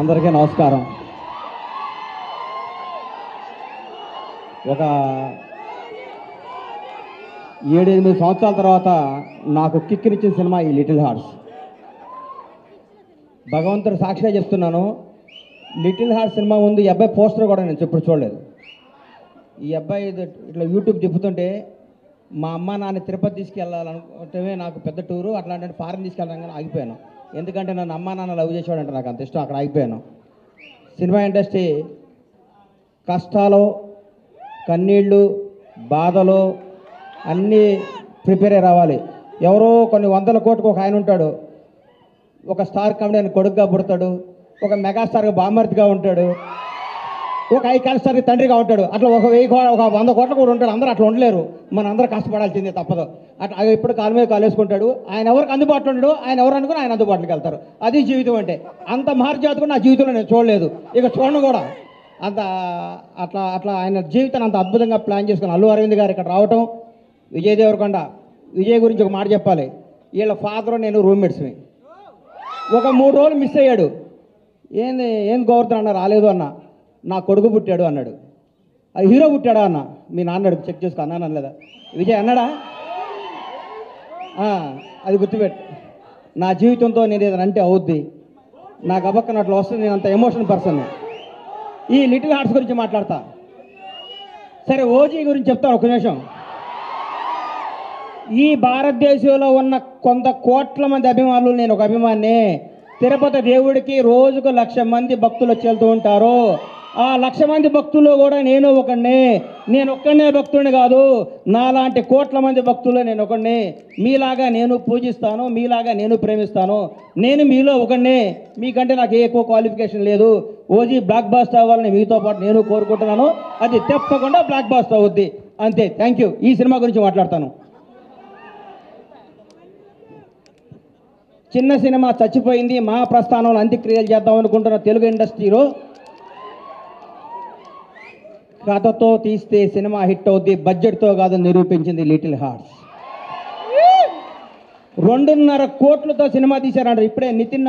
అందరికీ నమస్కారం. ఒక 7-8 సంవత్సరాల తర్వాత నాకు కిక్కినిచ్చిన సినిమా ఈ లిటిల్ హార్ట్స్. భగవంతుడు సాక్షిగా చెప్తున్నాను, లిటిల్ హార్ట్స్ సినిమా ముందు ఈ అబ్బాయి పోస్టర్ కూడా నేను ఎప్పుడు చూడలేదు. ఈ అబ్బాయి ఇట్లా యూట్యూబ్ తిప్పుతుంటే మా అమ్మ నాన్న తిరుపతి తీసుకెళ్ళాలనుకుంటే నాకు పెద్ద టూరు, అట్లాంటి ఫారెన్ తీసుకెళ్ళాలని కానీ ఆగిపోయాను. ఎందుకంటే నన్ను అమ్మ నాన్న లవ్ చేసేవాడంటే నాకు అంత ఇష్టం, అక్కడ ఆగిపోయాను. సినిమా ఇండస్ట్రీ కష్టాలు, కన్నీళ్ళు, బాధలు అన్నీ ప్రిపేర్ అయ్యి రావాలి. ఎవరో కొన్ని 100 కోట్లకు ఒక ఆయన ఉంటాడు, ఒక స్టార్ కామెడీ కొడుకుగా పుడతాడు, ఒక మెగాస్టార్గా బామర్తిగా ఉంటాడు, ఒక ఐకాన్ స్టార్కి తండ్రిగా ఉంటాడు. అట్లా ఒక 100 కోట్ల కూడా ఉంటాడు. అందరూ అట్లా ఉండలేరు, మన అందరూ కష్టపడాల్సిందే తప్పదు. అట్లా ఎప్పుడు కాలు మీద కాలు వేసుకుంటాడు. ఆయన ఎవరికి అందుబాటులో ఉండడు, ఆయన ఎవరు అనుకుని ఆయన అందుబాటులోకి వెళ్తారు. అది జీవితం అంటే. అంత మహర్జాతకు నా జీవితంలో నేను చూడలేదు, ఇక చూడను కూడా. అంత అట్లా అట్లా ఆయన జీవితాన్ని అంత అద్భుతంగా ప్లాన్ చేసుకుని అల్లు అరవింద్ గారు ఇక్కడ రావటం. విజయ్ దేవరకొండ, విజయ్ గురించి ఒక మాట చెప్పాలి. వీళ్ళ ఫాదర్ నేను రూమ్మేట్స్ని. ఒక 3 రోజులు మిస్ అయ్యాడు. ఏంది గౌరవం అన్న రాలేదు అన్న, నా కొడుకు పుట్టాడు అన్నాడు. అది హీరో పుట్టాడా అన్న, మీ నాన్నడు చెక్ చేసుకో అన్నాను అనలేదా? విజయ్ అన్నాడా? అది గుర్తుపెట్టు. నా జీవితంతో నేను ఏదైనా అంటే అవుద్ది, నాకు అబక్కన అట్లా వస్తుంది. నేను అంత ఎమోషనల్ పర్సన్. ఈ లిటిల్ హార్ట్స్ గురించి మాట్లాడతా. సరే, ఓజీ గురించి చెప్తాను ఒక నిమిషం. ఈ భారతదేశంలో ఉన్న కొంత కోట్ల మంది అభిమానులు నేను ఒక అభిమాని. తిరుపతి దేవుడికి రోజుకు 1,00,000 మంది భక్తులు వచ్చి వెళ్తూ ఉంటారు. ఆ 1,00,000 మంది భక్తులు కూడా నేను ఒకడిని. నేను ఒక్కడనే భక్తుడిని కాదు, నాలాంటి కోట్ల మంది భక్తులు నేను ఒకడిని. మీలాగా నేను పూజిస్తాను, మీలాగా నేను ప్రేమిస్తాను. నేను మీలో ఒకడిని, మీకంటే నాకు ఎక్కువ క్వాలిఫికేషన్ లేదు. ఓజీ బ్లాక్ బాస్టర్ అవ్వాలని మీతో పాటు నేను కోరుకుంటున్నాను. అది తప్పకుండా బ్లాక్ బాస్టర్ అవుద్ది, అంతే. Thank you. ఈ సినిమా గురించి మాట్లాడతాను. చిన్న సినిమా చచ్చిపోయింది, మా ప్రస్థానంలో అంత్యక్రియలు చేద్దాం అనుకుంటున్న తెలుగు ఇండస్ట్రీలో కథతో తీస్తే సినిమా హిట్ అవుద్ది, బడ్జెట్తో కాదు నిరూపించింది లిటిల్ హార్ట్స్. 2.5 కోట్లతో సినిమా తీశారంట. ఇప్పుడే నితిన్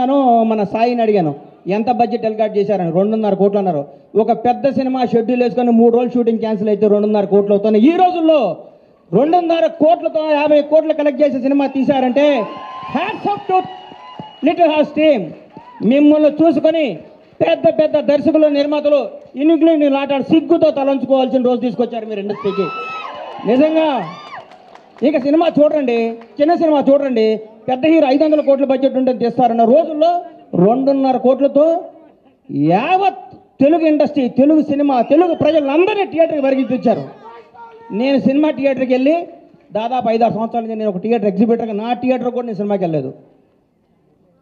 మన సాయిని అడిగాను, ఎంత బడ్జెట్ ఎల్కాట్ చేశారని. 2.5 కోట్లు అన్నారు. ఒక పెద్ద సినిమా షెడ్యూల్ వేసుకొని 3 రోజులు షూటింగ్ క్యాన్సిల్ అయితే 2.5 కోట్లు అవుతున్నాయి. ఈ రోజుల్లో 2.5 కోట్లతో 50 కోట్లు కలెక్ట్ చేసే సినిమా తీశారంటే hats off to Little Hearts team. మిమ్మల్ని చూసుకొని పెద్ద పెద్ద దర్శకులు, నిర్మాతలు ఇన్నింటిని లాటాడు సిగ్గుతో తలంచుకోవాల్సిన రోజు తీసుకొచ్చారు మీరు ఇండస్ట్రీకి. నిజంగా ఇక సినిమా చూడండి, చిన్న సినిమా చూడండి, పెద్ద హీరో 500 కోట్ల బడ్జెట్ ఉంటుంది తీస్తారన్న రోజుల్లో 2.5 కోట్లతో యావత్ తెలుగు ఇండస్ట్రీ, తెలుగు సినిమా, తెలుగు ప్రజలందరినీ థియేటర్కి పరిగెత్తించారు. నేను సినిమా థియేటర్కి వెళ్ళి దాదాపు 5-6 సంవత్సరాల నుంచి నేను ఒక థియేటర్ ఎగ్జిబిటర్గా, నా థియేటర్ కూడా నేను సినిమాకి వెళ్ళలేదు.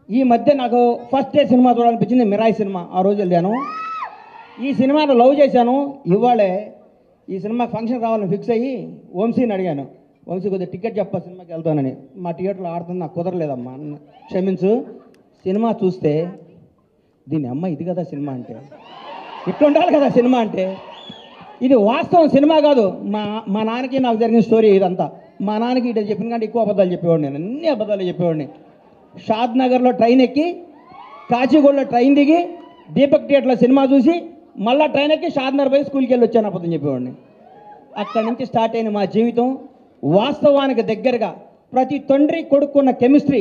ఈ మధ్య నాకు ఫస్ట్ డే సినిమా చూడాలనిపించింది, మిరాయి సినిమా. ఆ రోజు వెళ్ళాను. ఈ సినిమాను లవ్ చేశాను. ఇవాళే ఈ సినిమా ఫంక్షన్ రావాలని ఫిక్స్ అయ్యి వంశీని అడిగాను, వంశీ కొద్దిగా టికెట్ చెప్పా సినిమాకి వెళ్తానని. మా థియేటర్లో ఆడుతుంది, నాకు కుదరలేదమ్మా, క్షమించు. సినిమా చూస్తే దీని అమ్మ ఇది కదా సినిమా అంటే, ఇట్లా ఉండాలి కదా సినిమా అంటే. ఇది వాస్తవం, సినిమా కాదు. మా నాన్నకి నాకు జరిగిన స్టోరీ ఇదంతా. మా నాన్నకి ఇటు చెప్పిన కంటే ఎక్కువ అబద్ధాలు చెప్పేవాడిని, నేను అన్ని అబద్ధాలు చెప్పేవాడిని. షాద్ నగర్లో ట్రైన్ ఎక్కి, కాచిగూడలో ట్రైన్ దిగి, దీపక్ థియేటర్లో సినిమా చూసి, మళ్ళీ ట్రైన్ ఎక్కి షాద్ నగర్ పోయి స్కూల్కి వెళ్ళి వచ్చాను అబద్ధం చెప్పేవాడిని. అక్కడి నుంచి స్టార్ట్ అయిన మా జీవితం వాస్తవానికి దగ్గరగా. ప్రతి తండ్రి కొడుకున్న కెమిస్ట్రీ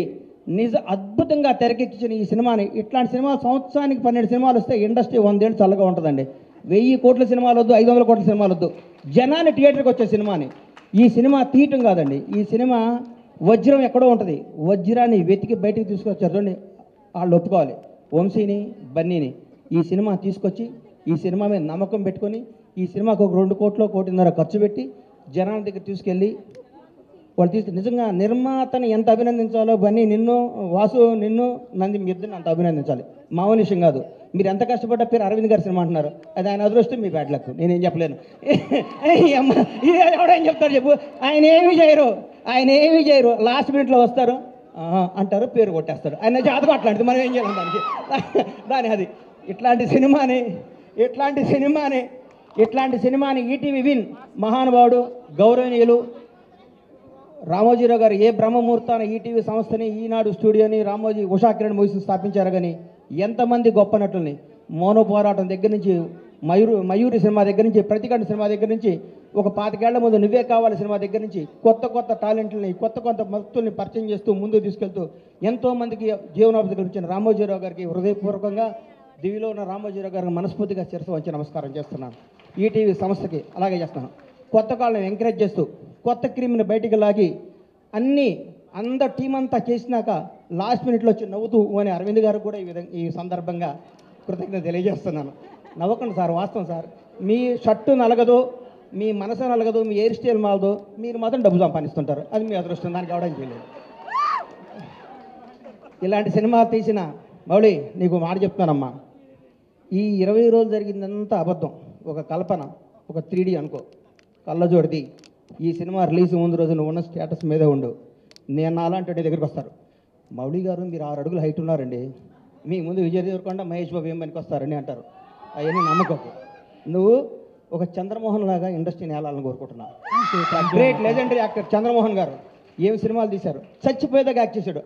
అద్భుతంగా తెరకెక్కించిన ఈ సినిమాని. ఇట్లాంటి సినిమాలు సంవత్సరానికి 12 సినిమాలు వస్తే ఇండస్ట్రీ 100 ఏళ్ళు చల్లగా ఉంటుందండి. 1000 కోట్ల సినిమాలు వద్దు, 500 కోట్ల సినిమాలు వద్దు, జనాన్ని థియేటర్కి వచ్చే సినిమాని. ఈ సినిమా తీయటం కాదండి, ఈ సినిమా వజ్రం ఎక్కడో ఉంటుంది, వజ్రాన్ని వెతికి బయటికి తీసుకొచ్చారు. చూడండి, వాళ్ళు ఒప్పుకోవాలి. వంశీని, బన్నీని ఈ సినిమా తీసుకొచ్చి, ఈ సినిమా మీద నమ్మకం పెట్టుకొని, ఈ సినిమాకు ఒక 2 కోట్లు, 1.5 ఖర్చు పెట్టి జనాల దగ్గర తీసుకెళ్ళి వాళ్ళు నిజంగా నిర్మాతని ఎంత అభినందించాలో, బన్నీ నిన్ను, వాసు నిన్ను, నంది మీ ఇద్దరిని అంత అభినందించాలి. మామూలు విషయం కాదు. మీరు ఎంత కష్టపడ్డ పేరు అరవింద్ గారి సినిమా అంటున్నారు, అది ఆయన అదృష్టం, మీ బ్యాడ్ లక్, నేనేం చెప్పలేను. ఇది ఎవడేం చెప్తారు చెప్పు. ఆయన ఏమీ చేయరు, లాస్ట్ మినిట్లో వస్తారు అంటారు, పేరు కొట్టేస్తాడు. ఆయన జాతకం అట్లాంటిది, మనం ఏం చేయాలి దానికి. దాని అది ఇట్లాంటి సినిమాని ఈటీవీ విన్ మహానుభావుడు గౌరవనీయులు రామోజీరావు గారు ఏ బ్రహ్మముహూర్తాన ఈటీవీ సంస్థని, ఈనాడు స్టూడియోని, రామోజీ ఉషా కిరణ్ మూవీస్ని స్థాపించారు. కానీ ఎంతమంది గొప్ప నటుల్ని మౌన పోరాటం దగ్గర నుంచి మయూరి సినిమా దగ్గర నుంచి ప్రతికంఠ సినిమా దగ్గర నుంచి ఒక 25 ఏళ్ల ముందు నువ్వే కావాలి సినిమా దగ్గర నుంచి కొత్త టాలెంట్లని కొత్త భక్తుల్ని పరిచయం చేస్తూ ముందుకు తీసుకెళ్తూ ఎంతోమందికి జీవనోపాధి కల్పించిన రామోజీరావు గారికి హృదయపూర్వకంగా దివిలో ఉన్న రామోజీరావు గారికి మనస్ఫూర్తిగా శిరస్సు వంచి నమస్కారం చేస్తున్నాను. ఈటీవీ సంస్థకి అలాగే చేస్తున్నాను. కొత్త కాళ్ళని ఎంకరేజ్ చేస్తూ కొత్త క్రీమ్ని బయటికి లాగి అందరు టీం అంతా చేసినాక లాస్ట్ మినిట్లో వచ్చి నవ్వుతూ అని అరవింద్ గారు కూడా ఈ సందర్భంగా కృతజ్ఞత తెలియజేస్తున్నాను. నవ్వకండి సార్, వాస్తవం సార్. మీ షర్టు నలగదు, మీ మనసు నలగదు, మీ హెయిర్ స్టైల్ మాలదు, మీరు మాత్రం డబ్బు సంపాదిస్తుంటారు. అది మీ అదృష్టం, దానికి అవడానికి చేయలేదు. ఇలాంటి సినిమా తీసిన మౌళి నీకు మాట చెప్తానమ్మా, ఈ 20 రోజులు జరిగిందంతా అబద్ధం, ఒక కల్పన, ఒక 3D అనుకో, కళ్ళజోడిది. ఈ సినిమా రిలీజ్ ముందు రోజు నువ్వు ఉన్న స్టేటస్ మీదే ఉండు. నేను అలాంటి దగ్గరికి వస్తారు, మౌళి గారు మీరు 6 అడుగులు హైట్ ఉన్నారండి, మీ ముందు విజయ్ దేవరకొండ మహేష్ బాబు ఏం పనికి వస్తారని అంటారు. అవన్నీ నమ్మకపు. నువ్వు ఒక చంద్రమోహన్ లాగా ఇండస్ట్రీని ఏలాలని కోరుకుంటున్నా. గ్రేట్ లెజెండరీ యాక్టర్ చంద్రమోహన్ గారు ఏం సినిమాలు తీశారు, చచ్చిపోయేదాకా యాక్ట్ చేశాడు.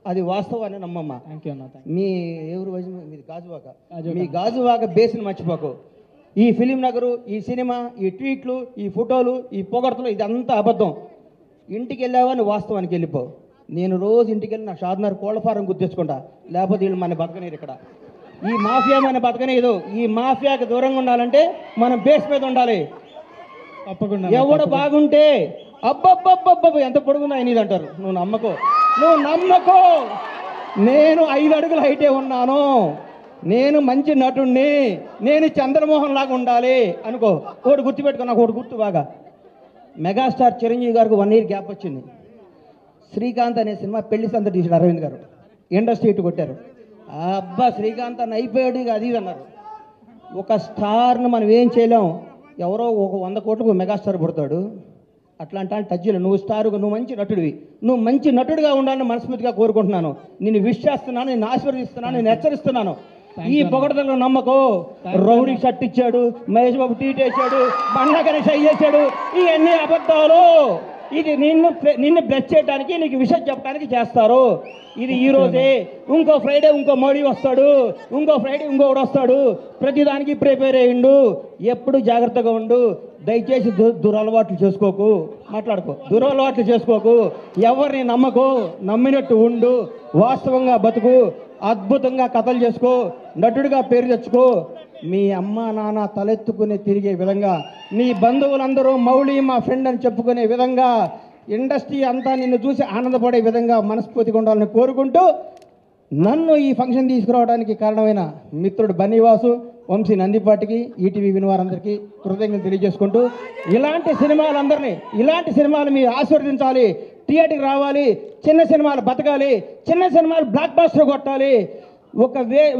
అది వాస్తవాన్ని నమ్మమ్మ. మీ ఎవరు వయసు మీది గాజువాక, మీ గాజువాక బేస్ని మర్చిపోకు. ఈ ఫిలిం నగరు, ఈ సినిమా, ఈ ట్వీట్లు, ఈ ఫోటోలు, ఈ పొగడ్తలు ఇదంతా అబద్ధం. ఇంటికి వెళ్ళావా నువ్వు వాస్తవానికి వెళ్ళిపో. నేను రోజు ఇంటికి వెళ్ళి నా షాద్నగర్ కోళ్ల ఫారం గుర్తించుకుంటా, లేకపోతే వీళ్ళు మన బతకనేరు. ఇక్కడ ఈ మాఫియా మన బతకనేదు. ఈ మాఫియాకి దూరంగా ఉండాలంటే మనం బేస్ మీద ఉండాలి. తప్పకుండా ఎవడు బాగుంటే అబ్బబ్బబ్బబ్బ ఎంత పొడుగుందా అనేది అంటారు. నువ్వు నమ్మకో. నేను 5 అడుగుల హైటే ఉన్నాను, నేను మంచి నటుణ్ణి, నేను చంద్రమోహన్ లాగా ఉండాలి అనుకో. ఒకటి గుర్తుపెట్టుకో, నాకు ఒకటి గుర్తు బాగా. మెగాస్టార్ చిరంజీవి గారికి 1 ఇయర్ గ్యాప్ వచ్చింది. శ్రీకాంత్ అనే సినిమా పెళ్లి సందడి తీసాడు అరవింద్ గారు, ఇండస్ట్రీ ఇటు కొట్టారు. అబ్బా శ్రీకాంత్ అని అయిపోయాడు, ఇక అది అన్నారు. ఒక స్టార్ను మనం ఏం చేయలేం. ఎవరో ఒక 100 కోట్లకు మెగాస్టార్ పుడతాడు. అట్లాంటి టచ్లో నువ్వు స్టారుగా, నువ్వు మంచి నటుడివి, నువ్వు మంచి నటుడిగా ఉండాలని మనస్ఫూర్తిగా కోరుకుంటున్నాను. నేను విష్ చేస్తున్నాను, నేను ఆశీర్వదిస్తున్నాను, నేను హెచ్చరిస్తున్నాను. ఈ పొగడతలో నమ్మకం. రౌడీ షర్ట్ ఇచ్చాడు, మహేష్ బాబు టీట్ వేసాడు, బండ్ల గణేష్ చేశాడు, ఇవన్నీ అబద్ధాలు. ఇది నిన్ను బ్లెస్ చేయడానికి, నీకు విషయం చెప్పడానికి చేస్తారు. ఇది ఈ రోజే. ఇంకో ఫ్రైడే ఇంకో మోడీ వస్తాడు, ఇంకో ఫ్రైడే ఇంకొకటి వస్తాడు. ప్రతిదానికి ప్రిపేర్ అయ్యిండు. ఎప్పుడు జాగ్రత్తగా ఉండు. దయచేసి దురలవాట్లు చేసుకోకు, మాట్లాడుకో, దురలవాట్లు చేసుకోకు. ఎవరిని నమ్మకు, నమ్మినట్టు ఉండు, వాస్తవంగా బతుకు, అద్భుతంగా కథలు చేసుకో, నటుడిగా పేరు తెచ్చుకో. మీ అమ్మ నాన్న తలెత్తుకుని తిరిగే విధంగా, నీ బంధువులందరూ మౌళి మా ఫ్రెండ్ అని చెప్పుకునే విధంగా, ఇండస్ట్రీ అంతా నిన్ను చూసి ఆనందపడే విధంగా మనస్ఫూర్తిగా ఉండాలని కోరుకుంటూ, నన్ను ఈ ఫంక్షన్ తీసుకురావడానికి కారణమైన మిత్రుడు బన్నీవాసు, వంశీ నందిపాటికి, ఈటీవీ వినివారందరికీ కృతజ్ఞతలు తెలియజేసుకుంటూ, ఇలాంటి సినిమాలు మీరు ఆశీర్వదించాలి. థియేటర్కి రావాలి, చిన్న సినిమాలు బతకాలి, చిన్న సినిమాలు బ్లాక్ బాస్టర్ కొట్టాలి.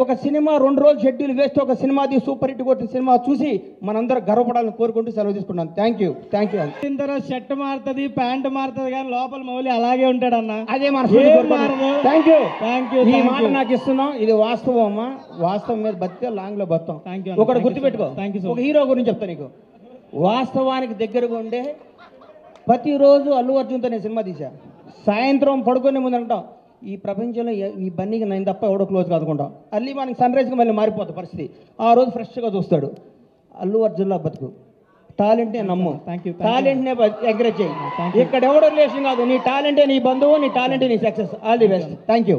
ఒక సినిమా 2 రోజులు షెడ్యూల్ వేస్ట్, ఒక సినిమాది సూపర్ హిట్ కొట్టిన సినిమా చూసి మనందరూ గర్వపడాలని కోరుకుంటూ సెలవు తీసుకున్నాను. Thank you. షర్ట్ మారుతుంది, ప్యాంట్ మారుతుంది, కానీ లోపల మౌలి అలాగే ఉంటాడన్న. అదే మన థ్యాంక్ యూ. ఈ మాట నాకు ఇస్తున్నాం, ఇది వాస్తవం అమ్మా. వాస్తవం మీద బతికే లాంగ్ లో బతాం. ఒకటి గుర్తుపెట్టుకో, ఒక హీరో గురించి చెప్తా నీకు. వాస్తవానికి దగ్గరగా ఉండే ప్రతిరోజు అల్లు అర్జున్తో నేను సినిమా తీశా. సాయంత్రం పడుకునే ముందు అంటాం, ఈ ప్రపంచంలో ఈ బన్నీకి నేను తప్ప ఎవడో క్లోజ్ కాదుకుంటాం. అల్లి మనకి సన్ రైజ్కి మళ్ళీ మారిపోతుంది పరిస్థితి. ఆ రోజు ఫ్రెష్గా చూస్తాడు. అల్లు అర్జున్లో బతుకు, టాలెంట్నే నమ్ము, టాలెంట్నే ఎంకరేజ్ చేయి. ఇక్కడ ఎవడో రిలేషన్ కాదు, నీ టాలెంటే నీ బంధువు, నీ టాలెంటే నీ success. All the best. Thank you.